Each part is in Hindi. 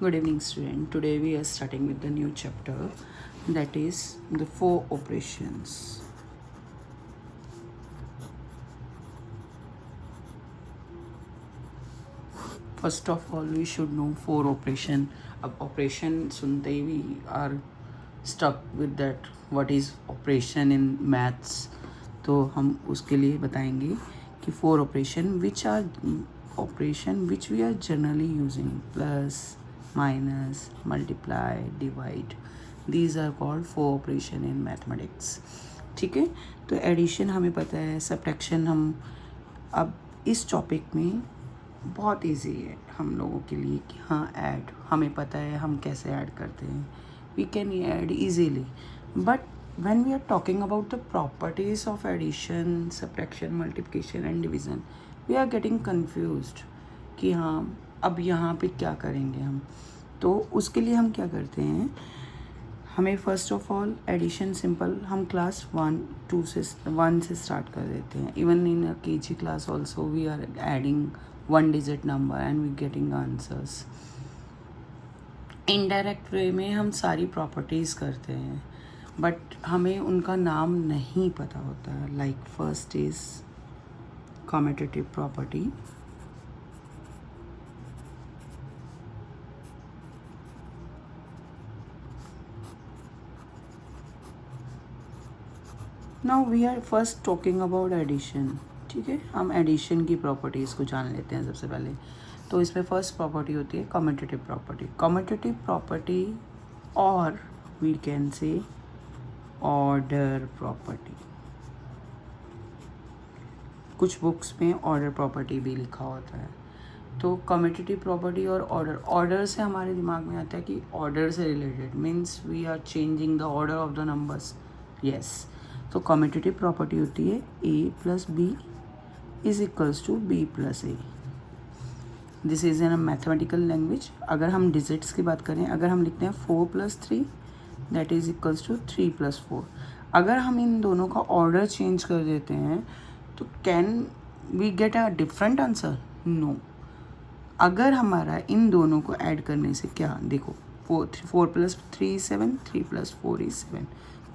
Good evening, student. Today we are starting with the new chapter, that is the four operations. First of all, we should know four operation. अब operation सुनते ही we are stuck with that. What is operation in maths? तो हम उसके लिए बताएंगे कि four operation which are operation which we are generally using: plus, minus, multiply, divide. These are called four operation in mathematics. ठीक है, तो एडिशन हमें पता है, सब्ट्रैक्शन हम अब इस टॉपिक में बहुत इजी है हम लोगों के लिए कि हाँ ऐड हमें पता है हम कैसे ऐड करते हैं. We can add easily, but when we are talking about the properties of addition, subtraction, multiplication and division, we are getting confused कि हाँ अब यहाँ पे क्या करेंगे हम. तो उसके लिए हम क्या करते हैं, हमें first of all addition simple हम क्लास 1 से स्टार्ट कर देते हैं. Even in a KG class also we are adding one digit number and we getting answers. Indirect way में हम सारी प्रॉपर्टीज़ करते हैं, बट हमें उनका नाम नहीं पता होता है. Like first is commutative property. Now we are first talking about addition. ठीक है, हम एडिशन की प्रॉपर्टीज़ को जान लेते हैं सबसे पहले. तो इसमें फर्स्ट प्रॉपर्टी होती है कम्यूटेटिव प्रॉपर्टी. कम्यूटेटिव प्रॉपर्टी और we can say order property. कुछ बुक्स में ऑर्डर प्रॉपर्टी भी लिखा होता है. तो कम्यूटेटिव प्रॉपर्टी और ऑर्डर से हमारे दिमाग में आता है कि ऑर्डर से related means we are changing the order of the numbers. Yes, तो कम्यूटेटिव प्रॉपर्टी होती है A plus B is equals to B plus A. This is in a mathematical language. अगर हम डिजिट्स की बात करें, अगर हम लिखते हैं 4+3 दैट इज इक्वल्स टू 3+4. अगर हम इन दोनों का ऑर्डर चेंज कर देते हैं तो can we get a different answer? No. अगर हमारा इन दोनों को ऐड करने से क्या, देखो 4+3 is 7, 3+4 is 7,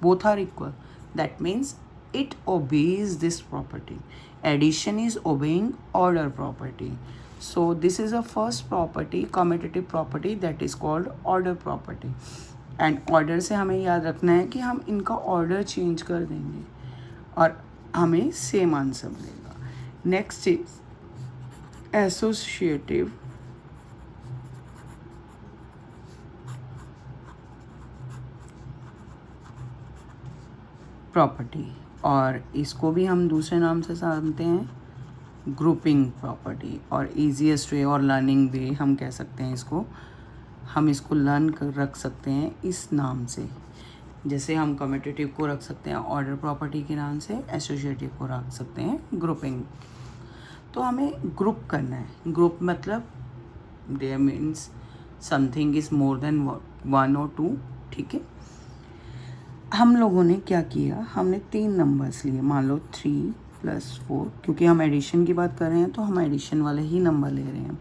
both are equal. That means it obeys this property. Addition is obeying order property. So this is a first property, commutative property, that is called order property. And order से हमें याद रखना है कि हम इनका order change कर देंगे और हमें सेम आंसर मिलेगा. नेक्स्ट इज एसोसिएटिव प्रॉपर्टी, और इसको भी हम दूसरे नाम से जानते हैं ग्रुपिंग प्रॉपर्टी. और ईजीएस्ट वे और लर्निंग वे हम कह सकते हैं इसको, हम इसको लर्न कर रख सकते हैं इस नाम से. जैसे हम कम्यूटेटिव को रख सकते हैं ऑर्डर प्रॉपर्टी के नाम से, एसोसिएटिव को रख सकते हैं ग्रुपिंग. तो हमें ग्रुप करना है. ग्रुप मतलब there means something is more than 1 और 2. ठीक है, हम लोगों ने क्या किया, हमने 3 नंबर्स लिए. मान लो 3+4, क्योंकि हम एडिशन की बात कर रहे हैं तो हम एडिशन वाले ही नंबर ले रहे हैं.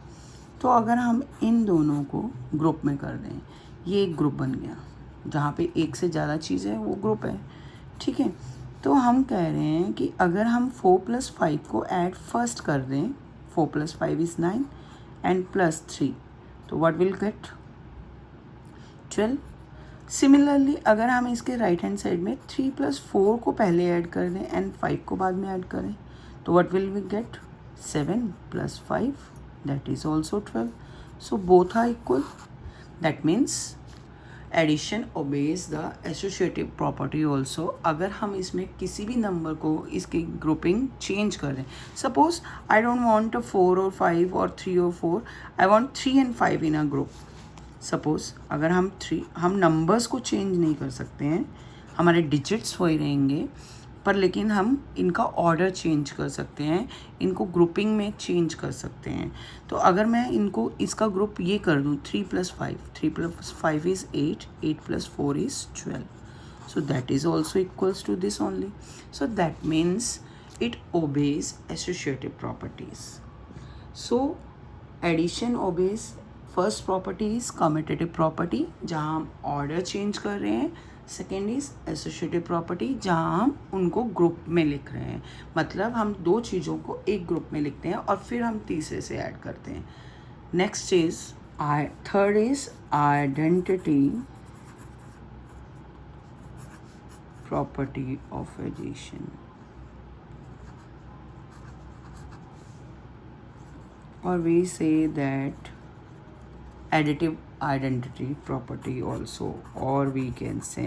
तो अगर हम इन दोनों को ग्रुप में कर दें, ये एक ग्रुप बन गया. जहाँ पे एक से ज़्यादा चीज़ है वो ग्रुप है. ठीक है, तो हम कह रहे हैं कि अगर हम 4+5 को ऐड फर्स्ट कर दें, 4+5 is 9 एंड +3, तो व्हाट विल गेट 12. सिमिलरली अगर हम इसके राइट हैंड साइड में 3+4 को पहले ऐड कर दें एंड 5 को बाद में ऐड करें, तो what will we get 7+5 that is also 12. So both are equal. That means addition obeys the associative property also. अगर हम इसमें किसी भी नंबर को इसकी ग्रुपिंग चेंज कर दें, सपोज आई डोंट वांट 4 और 5 और 3 और 4, I want 3 and 5 in a group. Suppose अगर हम नंबर्स को चेंज नहीं कर सकते हैं, हमारे डिजिट्स वही रहेंगे, पर लेकिन हम इनका ऑर्डर चेंज कर सकते हैं, इनको ग्रुपिंग में चेंज कर सकते हैं. तो अगर मैं इनको इसका ग्रुप ये कर दूँ 3+5, 3+5 is 8, 8+4 is 12. So that is also equals to this only. So that means it obeys associative properties. So addition obeys first property is commutative property, जहाँ हम ऑर्डर चेंज कर रहे हैं. सेकेंड इज एसोसिएटिव प्रॉपर्टी, जहाँ हम उनको ग्रुप में लिख रहे हैं. मतलब हम दो चीज़ों को एक ग्रुप में लिखते हैं और फिर हम तीसरे से ऐड करते हैं. Next is third is identity property of addition. Or we say that additive identity property also, or we can say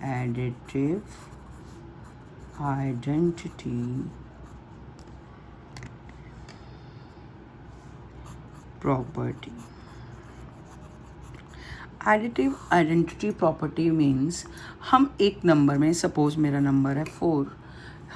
additive identity property. Additive identity property means हम एक नंबर में, सपोज मेरा नंबर है 4,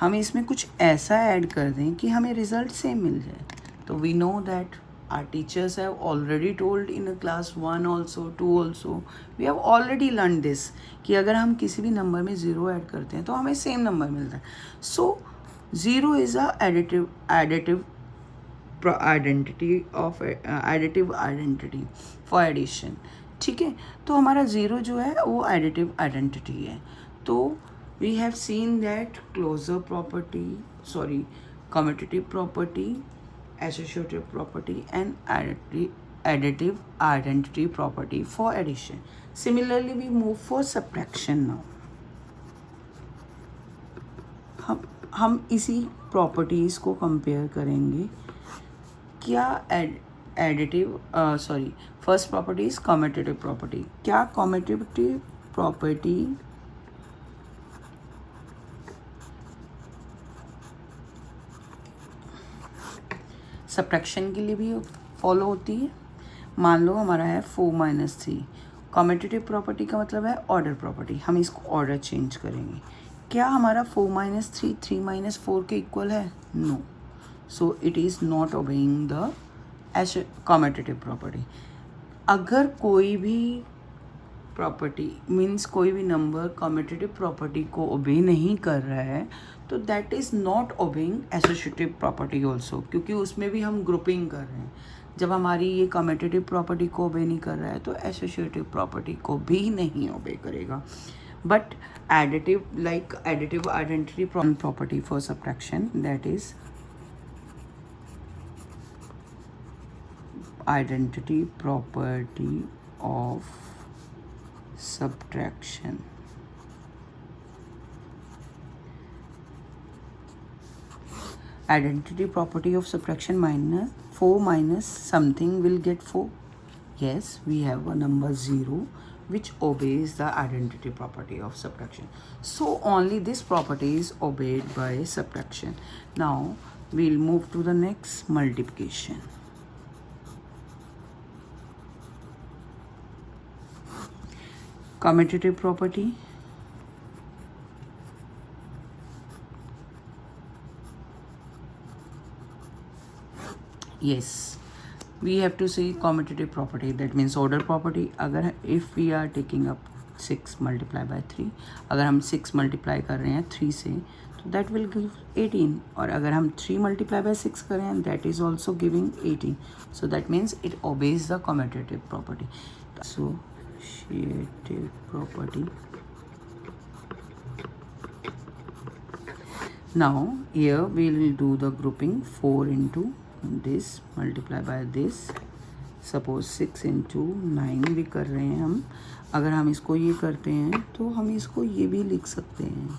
हम इसमें कुछ ऐसा ऐड कर दें कि हमें रिजल्ट सेम मिल जाए. So we know that our teachers have already told in class 1 also, 2 also. We have already learned this कि अगर हम किसी भी नंबर में 0 ऐड करते हैं तो हमें सेम नंबर मिलता है. So 0 is a additive identity for addition. ठीक है, तो हमारा 0 जो है वो additive identity है. तो we have seen that closure property, commutative property, associative property and additive identity property for addition. Similarly we move for subtraction now. हम इसी प्रॉपर्टीज़ को कंपेयर करेंगे. क्या first property is commutative property. क्या कम्यूटेटिव प्रॉपर्टी सब्ट्रैक्शन के लिए भी फॉलो होती है. मान लो हमारा है 4 - 3. कम्यूटेटिव प्रॉपर्टी का मतलब है ऑर्डर प्रॉपर्टी. हम इसको ऑर्डर चेंज करेंगे. क्या हमारा 4 - 3 3 - 4 के इक्वल है? No. So it is not obeying the commutative property. अगर कोई भी प्रॉपर्टी मीन्स कोई भी नंबर कम्यूटेटिव प्रॉपर्टी को ओबे नहीं कर रहा है तो that is not obeying associative property also, क्योंकि उसमें भी हम ग्रुपिंग कर रहे हैं. जब हमारी ये कम्यूटेटिव प्रॉपर्टी को ओबे नहीं कर रहा है तो एसोसिएटिव प्रॉपर्टी को भी नहीं ओबे करेगा. But additive identity property for subtraction, that is identity property of subtraction. Identity property of subtraction, -4 minus something will get 4. Yes, we have a number 0 which obeys the identity property of subtraction. So only this property is obeyed by subtraction. Now we'll move to the next, multiplication. Commutative property. Yes, we have to see commutative property, that means order property. अगर if we are taking up 6 multiply by 3, अगर हम 6 मल्टीप्लाई कर रहे हैं 3 से तो that will give 18. और अगर हम 3 multiply by 6 कर रहे हैं that is also giving 18. So that means it obeys the commutative property. Associative property. Now here we will do the grouping. 4 into this multiply by this. Suppose 6 into 9 भी कर रहे हैं हम. अगर हम इसको ये करते हैं तो हम इसको ये भी लिख सकते हैं.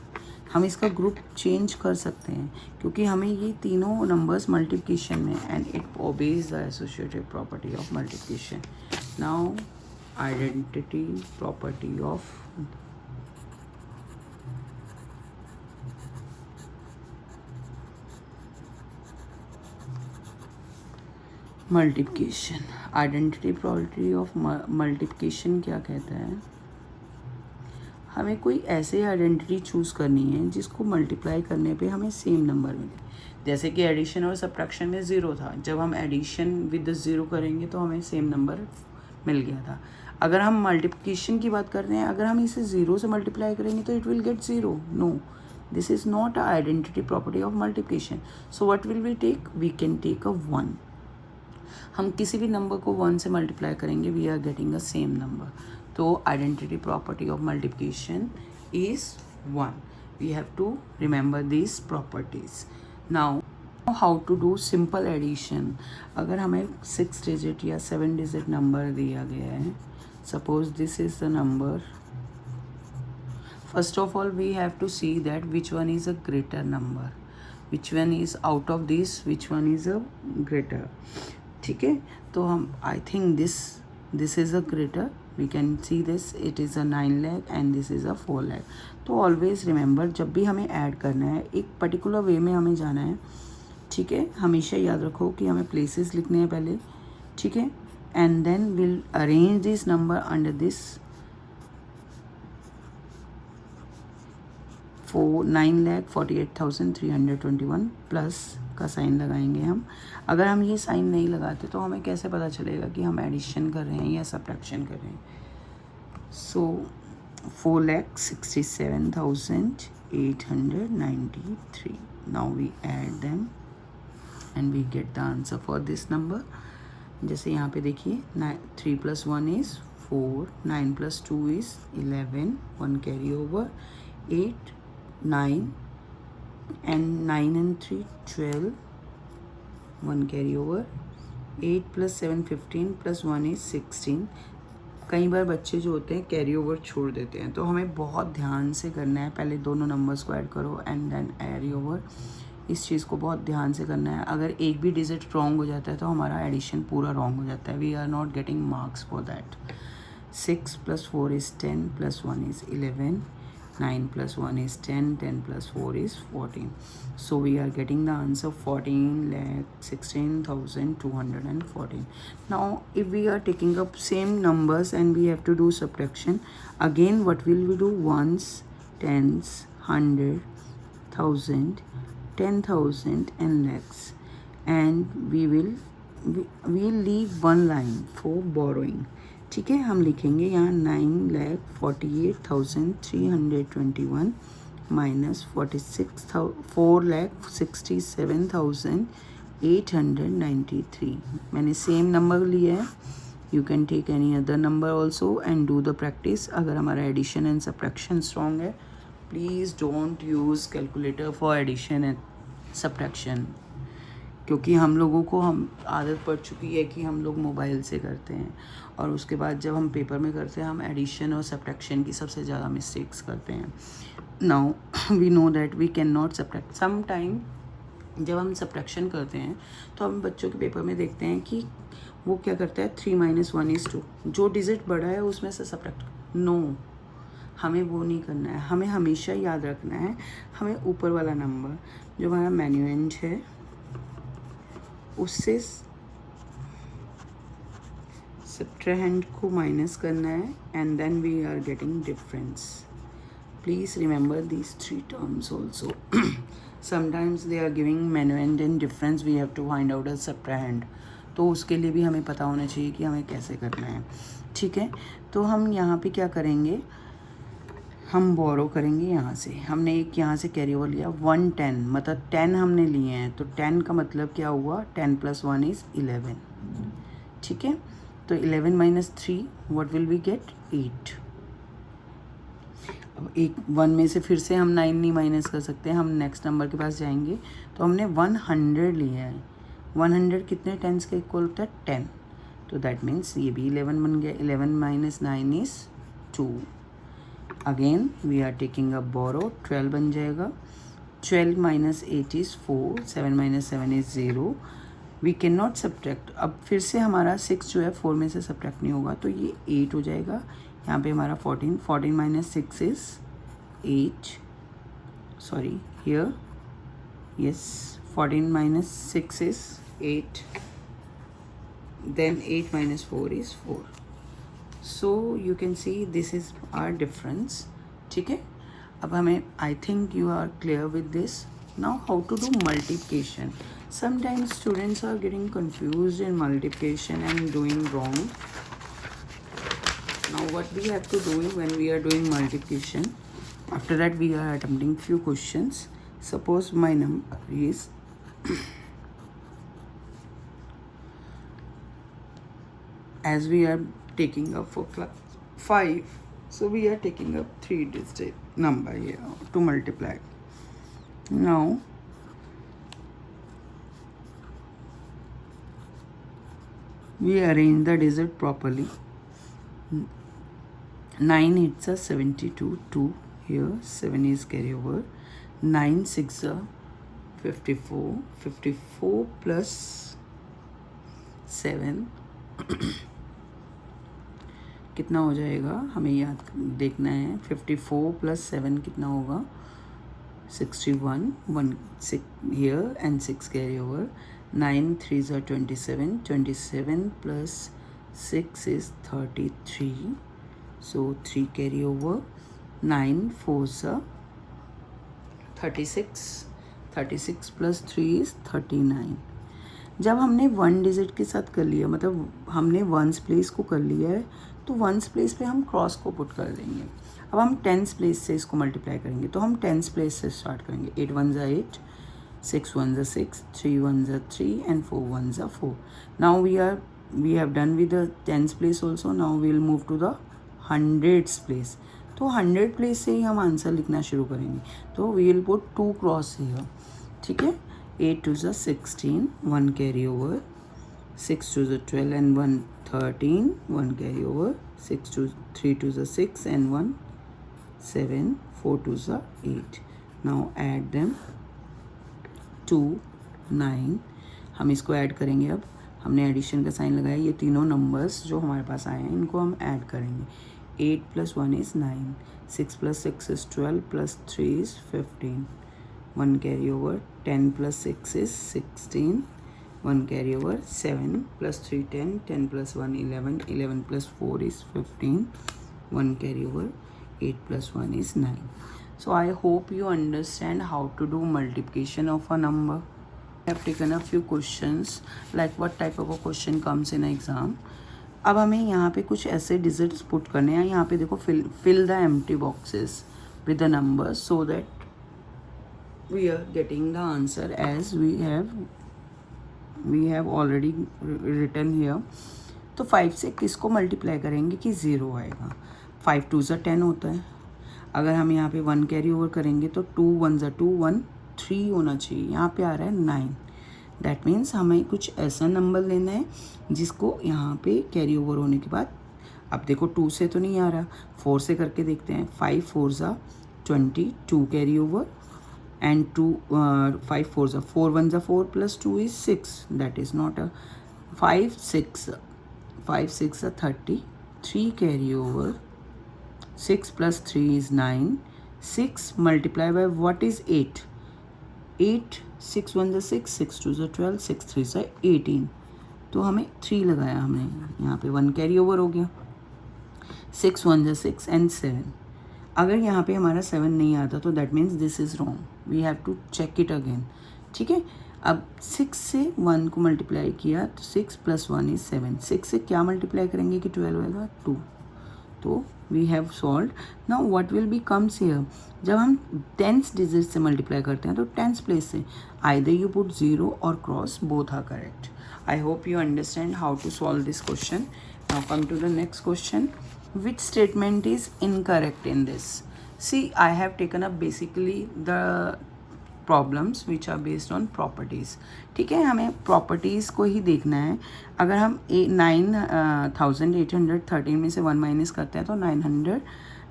हम इसका ग्रुप चेंज कर सकते हैं क्योंकि हमें ये तीनों नंबर्स मल्टीप्लिकेशन में, and it obeys the associative property of multiplication. Now identity property of multiplication. Identity property of multiplication क्या कहता है? हमें कोई ऐसे आइडेंटिटी चूज़ करनी है जिसको मल्टीप्लाई करने पे हमें सेम नंबर मिले. जैसे कि एडिशन और सब्ट्रैक्शन में 0 था, जब हम एडिशन विद 0 करेंगे तो हमें सेम नंबर मिल गया था. अगर हम मल्टीप्लिकेशन की बात कर रहे हैं, अगर हम इसे 0 से मल्टीप्लाई करेंगे तो it will get 0. No, this is not identity property of multiplication. So what will we take? We can take a 1. हम किसी भी नंबर को 1 से मल्टीप्लाई करेंगे, we are getting a same number. तो identity property of multiplication is 1. We have to remember this properties. Now how to do simple addition. अगर हमें 6 डिजिट या 7 डिजिट नंबर दिया गया है, suppose this is the number. First of all, we have to see that which one is a greater number, which one is out of this, which one is a greater. ठीक है, तो हम I think this is a greater. We can see this, it is a 9 lakh and this is a 4 lakh. तो always remember, जब भी हमें ऐड करना है एक पर्टिकुलर वे में हमें जाना है. ठीक है, हमेशा याद रखो कि हमें प्लेसेस लिखने हैं पहले. ठीक है, and then we'll arrange this number under this 9,48,321 plus का साइन लगाएंगे हम. अगर हम ये साइन नहीं लगाते तो हमें कैसे पता चलेगा कि हम एडिशन कर रहे हैं या सब्ट्रैक्शन कर रहे हैं. So 4,67,893. Now we add them and we get the answer for this number. जैसे यहाँ पे देखिए 3 + 1 is 4, 9 + 2 is 11, 1 carry over, 8, 9 and 9 and 3 12, 1 carry over, 8 + 7 15 + 1 is 16. कई बार बच्चे जो होते हैं कैरी ओवर छोड़ देते हैं, तो हमें बहुत ध्यान से करना है. पहले दोनों नंबर्स को ऐड करो एंड देन कैरी ओवर. इस चीज़ को बहुत ध्यान से करना है. अगर एक भी डिजिट रॉन्ग हो जाता है तो हमारा एडिशन पूरा रॉन्ग हो जाता है. We are not getting marks for that. 6 + 4 is 10 + 1 is 11, 9 + 1 is 10, 10 + 4 is 14. So we are getting the answer 14,16,214. Now if we are taking up same numbers and we have to do subtraction, again what will we do? Ones, tens, 100, 1000, 10,000 and lakhs, and we'll leave one line for borrowing. ठीक है, हम लिखेंगे यहाँ 9,48,321 माइनस 4,67,893. मैंने सेम नंबर लिया है. You can take any other number also and do the practice. अगर हमारा एडिशन एंड सब्ट्रैक्शन स्ट्रॉन्ग है, please don't use calculator for addition and subtraction, क्योंकि हम लोगों को आदत पड़ चुकी है कि हम लोग मोबाइल से करते हैं, और उसके बाद जब हम पेपर में करते हैं हम एडिशन और सब्ट्रैक्शन की सबसे ज़्यादा मिस्टेक्स करते हैं. Now we know that we can not subtract. Some time जब हम सब्ट्रैक्शन करते हैं तो हम बच्चों के पेपर में देखते हैं कि वो क्या करता है, 3 - 1 is 2. जो डिजिट बड़ा है उसमें से सब्ट्रैक्ट. नो, हमें वो नहीं करना है. हमें हमेशा याद रखना है, हमें ऊपर वाला नंबर जो हमारा मैन्युएंट है उससे सब्ट्रैंड को माइनस करना है, and then we are getting difference. Please remember these 3 terms also. Sometimes they are giving minuend and difference, we have to find out a subtrahend. तो उसके लिए भी हमें पता होना चाहिए कि हमें कैसे करना है. ठीक है, तो हम यहाँ पे क्या करेंगे, हम बोरो करेंगे. यहाँ से हमने एक यहाँ से कैरी ओवर लिया 110, मतलब 10 हमने लिए हैं, तो 10 का मतलब क्या हुआ, 10 + 1 is 11. ठीक है, तो 11 - 3 व्हाट विल वी गेट, 8. अब एक 1 में से फिर से हम 9 नहीं माइनस कर सकते, हम नेक्स्ट नंबर के पास जाएंगे. तो हमने 100 लिया है. 100 कितने टेंस के इक्वल होता है, 10. तो दैट मीन्स ये भी 11 बन गया. 11 - 9 is 2. Again we are taking a borrow, 12 बन जाएगा. 12 - 8 is 4, 7 - 7 is 0. We can not subtract. अब फिर से हमारा 6 जो है 4 में से सब्ट्रैक्ट नहीं होगा, तो ये 8 हो जाएगा. यहाँ पे हमारा 14 - 6 is 8. Sorry, here yes, 14 - 6 is 8. Then 8 - 4 is 4. So you can see this is our difference. ठीक है, अब हमें, I think you are clear with this. Now how to do multiplication. Sometimes students are getting confused in multiplication and doing wrong. Now what we have to do when we are doing multiplication, after that we are attempting few questions. Suppose my number is as we are taking up for class 5, so we are taking up 3-digit number here to multiply. Now we arrange the digit properly. 9 8s are 72, 2 here, 7 is carry over, 9 6 are 54, 54 plus 7 कितना हो जाएगा हमें याद देखना है. 54 plus 7 कितना होगा, 61, 1 6 here and 6 carry over, 9 3s are 27, 27 plus 6 is 33, so 3 carry over, 9 4s are 36, 36 plus 3 is 39. जब हमने 1 डिजिट के साथ कर लिया, मतलब हमने वंस प्लेस को कर लिया है, तो वंस प्लेस पे हम क्रॉस को पुट कर देंगे. अब हम टेंस प्लेस से इसको मल्टीप्लाई करेंगे, तो हम टेंस प्लेस से स्टार्ट करेंगे. 8 1s are 8, 6 1s are 6, 3 1s are 3 and 4 1s are 4. Now we have done with the tens place also. Now we will move to the hundreds place. तो 100 प्लेस से ही हम आंसर लिखना शुरू करेंगे. तो we will put 2 cross here. ठीक है. 8 2s are 16, 1 carry over, 6 2s are 12 and 1 13, 1 carry over, 3 2s are 6 and 1 7, 4 2s are 8. Now add them. 2 9. हम इसको ऐड करेंगे. अब हमने एडिशन का साइन लगाया. ये तीनों नंबर्स जो हमारे पास आए हैं इनको हम ऐड करेंगे. 8 plus 1 is 9, 6 plus 6 is 12 plus 3 is 15, 1 carry over, 10 plus 6 is 16, 1 carry over, 7 plus 3 10, 10 plus 1 11, 11 plus 4 is 15, 1 carry over, 8 plus 1 is 9. So I hope you understand how to do multiplication of a number. I have taken a few questions like what type of a question comes in exam. अब हमें यहाँ पे कुछ ऐसे डिजिट्स पुट करने हैं. यहाँ पे देखो fill the empty boxes with the numbers so that we are getting the answer as we have already written here. तो 5 से किसको मल्टीप्लाई करेंगे कि 0 आएगा. 5 2s are 10 होता है. अगर हम यहाँ पे 1 कैरी ओवर करेंगे तो 2 1s are 2, 1 3 होना चाहिए. यहाँ पे आ रहा है 9. दैट मीन्स हमें कुछ ऐसा नंबर लेना है जिसको यहाँ पे कैरी ओवर होने के बाद, अब देखो 2 से तो नहीं आ रहा, 4 से करके देखते हैं. 5 4s are 20, 2 carry over and 5 4s are 4, 1s are 4 plus 2 is 6. That is not a 5 6 are 30, 3 carry over, 6 plus 3 is 9, 6 multiplied by what is 8, 8 6 1s are 6, 6 2s are 12, 6 3s are 18. तो हमें 3 लगाया हमने. यहाँ पे 1 कैरी ओवर हो गया. 6 1s are 6 and 7. अगर यहाँ पे हमारा 7 नहीं आता तो that means this is wrong. We have to check it again. ठीक है. अब 6 से 1 को मल्टीप्लाई किया तो 6 plus 1 is 7. 6 से क्या मल्टीप्लाई करेंगे कि 12 होगा, 2. तो we have solve. Now what will be comes here. जब हम टेंस डिजिट से मल्टीप्लाई करते हैं तो टेंस प्लेस से आइदर यू पुट 0 और cross, both are correct. I hope you understand how to solve this question. Now come to the next question. Which statement is incorrect in this? See, I have taken up basically the problems which are based on properties. ठीक है. हमें properties को ही देखना है. अगर हम 9813 में से 1 माइनस करते हैं तो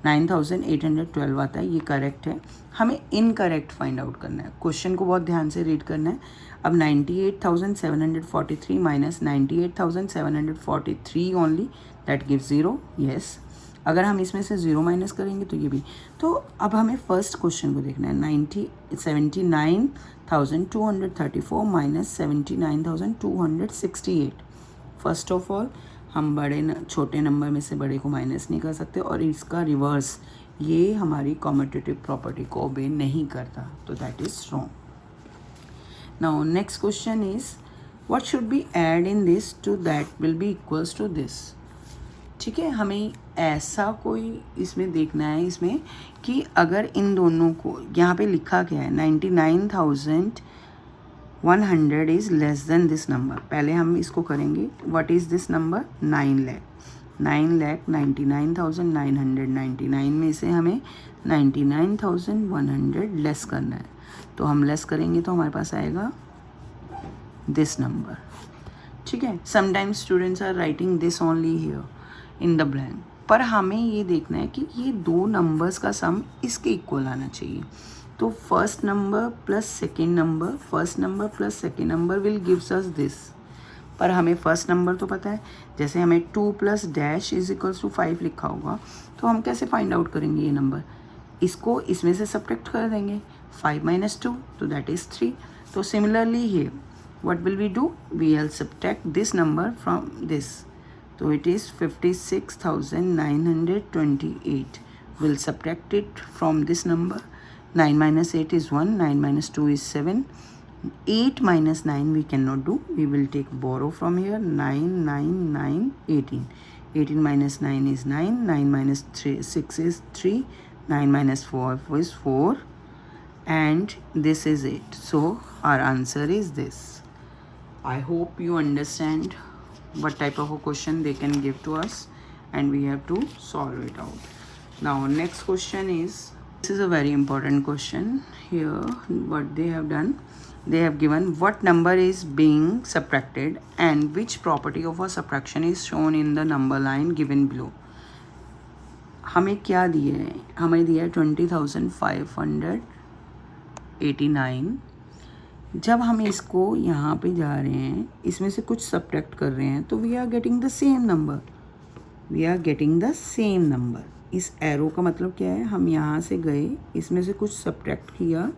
9812 आता है. ये करेक्ट है. हमें इनकरेक्ट फाइंड आउट करना है. क्वेश्चन को बहुत ध्यान से रीड करना है. अब 98,743 minus 98,743 only, that gives 0. Yes. अगर हम इसमें से 0 माइनस करेंगे तो ये भी. तो अब हमें फर्स्ट क्वेश्चन को देखना है. 79,234 माइनस 79,268. फर्स्ट ऑफ ऑल हम छोटे नंबर में से बड़े को माइनस नहीं कर सकते, और इसका रिवर्स ये हमारी कॉम्यूटेटिव प्रॉपर्टी को ओबे नहीं करता, तो that is wrong. Now next question is what should be add in this to that will be equals to this. ठीक है. हमें ऐसा कोई इसमें देखना है इसमें कि अगर इन दोनों को यहाँ पे लिखा क्या है 99,000 100 is less than this number. पहले हम इसको करेंगे. What is this number? 9 lakh. 9,99,999 में से हमें 99,100 लेस करना है. तो हम लेस करेंगे तो हमारे पास आएगा दिस नंबर. ठीक है. Sometimes students are writing this only here in the blank, पर हमें ये देखना है कि ये दो नंबर्स का सम इसके इक्वल आना चाहिए. तो first number plus second number, first number plus second number will gives us this. पर हमें फर्स्ट नंबर तो पता है. जैसे हमें 2 plus dash is equals to 5 लिखा होगा, तो हम कैसे फाइंड आउट करेंगे ये नंबर? इसको इसमें से सब्ट्रैक्ट कर देंगे. 5 माइनस 2, तो दैट इज़ 3. तो similarly here what will we do? We will subtract this number from this. So it is 56,928. We'll subtract it from this number. 9 minus 8 is 1. 9 minus 2 is 7. 8 minus 9 we cannot do. We will take borrow from here. 9, 9, 9, 18. 18 minus 9 is 9. 9 minus 6 is 3. 9 minus 4 is 4. And this is it. So our answer is this. I hope you understand what type of a question they can give to us, and we have to solve it out. Now next question is, this is a very important question. Here what they have done, they have given what number is being subtracted and which property of a subtraction is shown in the number line given below. हमें क्या दिया है? हमें दिया है 20,589. जब हम इसको यहाँ पे जा रहे हैं, इसमें से कुछ सब्ट्रैक्ट कर रहे हैं, तो we are getting the same number. We are getting the same number. इस एरो का मतलब क्या है? हम यहाँ से गए, इसमें से कुछ सब्ट्रैक्ट किया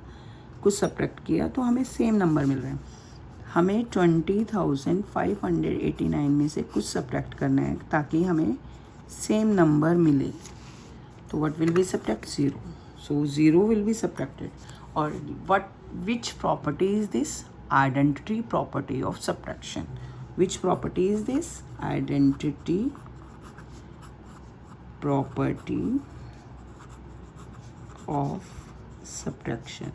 तो हमें सेम नंबर मिल रहा है. हमें 20,589 में से कुछ सब्ट्रैक्ट करना है ताकि हमें सेम नंबर मिले. तो what will B subtract? 0. So 0 will be subtracted. और which property is this? Identity property of subtraction. Which property is this? Identity property of subtraction.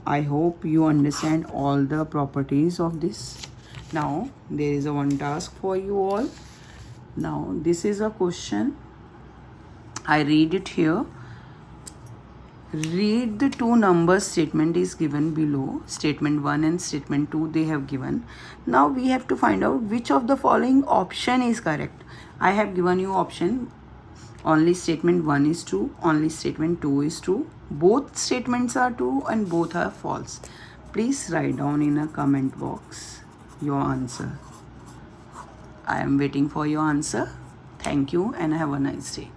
I hope you understand all the properties of this. Now there is a one task for you all. Now this is a question. I read it here. Read the two numbers statement is given below. Statement 1 and statement 2 they have given. Now we have to find out which of the following option is correct. I have given you option. Only statement 1 is true, only statement 2 is true. Both statements are true and both are false. Please write down in a comment box your answer. I am waiting for your answer. Thank you and have a nice day.